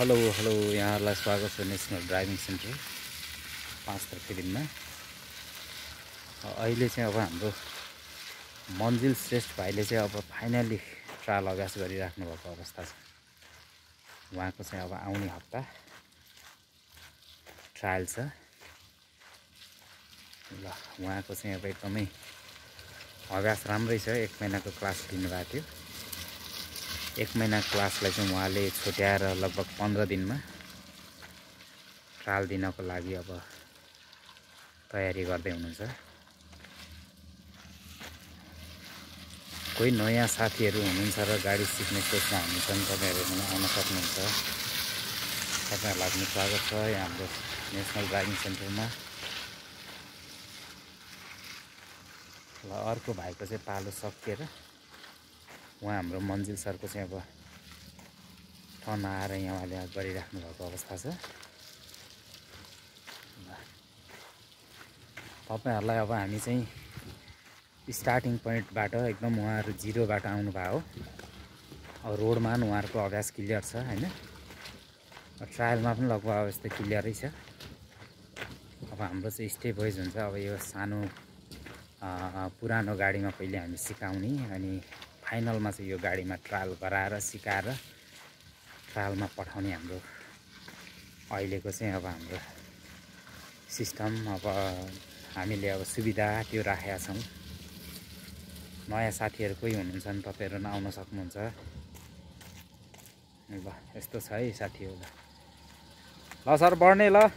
Hello यहाँहरूलाई स्वागत छ नेसनल ड्राइभिङ सेन्टर 5 तारिकको दिनमा। अहिले चाहिँ अब हाम्रो मन्जिल श्रेष्ठ भाइले चाहिँ अब फाइनली ट्रायल अभ्यास गरिराख्नु भएको अवस्था छ। उहाँको चाहिँ अब आउने हप्ता ट्रायल छ ल। उहाँको चाहिँ अब एकदमै अभ्यास राम्रै छ। 1 महिनाको क्लास लिनुभएको थियो। 1 महिना क्लासलाई चाहिँ उहाँले छुट्याएर लगभग 15 दिनमा ट्रायल दिनको लागि अब तयारी गर्दै हुनुहुन्छ। कोही नयाँ साथीहरू हुनुहुन्छ र गाडी सिक्ने सोचमा हुनुहुन्छ भने तपाईँहरू पनि आउन सक्नुहुन्छ। तपाईँहरूलाई पनि स्वागत छ यहाँ हाम्रो नेसनल ड्राइभिङ सेन्टरमा। ल अर्को भाइको चाहिँ पालो सकिएर उहाँ हाम्रो मन्जिल सरको चाहिँ अब टर्न आएर यहाँ उहाँले गरिराख्नु भएको अवस्था छ। तपाईहरुलाई अब हामी चाहिँ स्टार्टिङ पोइन्टबाट एकदम उहाँहरू जिरोबाट आउनुभयो। अब रोडमा पनि उहाँहरूको अभ्यास क्लियर छ हैन। ट्रायलमा पनि लगभग अब यस्तो क्लियरै छ। अब हाम्रो चाहिँ स्टेप वाइज हुन्छ। अब यो सानो पुरानो गाडीमा पहिले हामी सिकाउने अनि फाइनलमा चाहिँ यो गाडीमा ट्रायल गराएर सिकाएर ट्रायलमा पठाउने हाम्रो अहिलेको चाहिँ अब हाम्रो सिस्टम। अब हामीले अब सुविधा त्यो राखेका छौँ। नयाँ साथीहरू कोही हुनुहुन्छ भने तपाईहरु आउन सक्नुहुन्छ। ल यस्तो छ है साथीहरु। ल सर बढ्ने ल।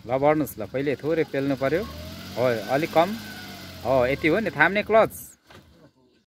ल बढ्नुस् ल। पहिले थोरै पेल्नु पर्यो। हो अलिक कम हो। यति हो नि। थाम्ने क्लच।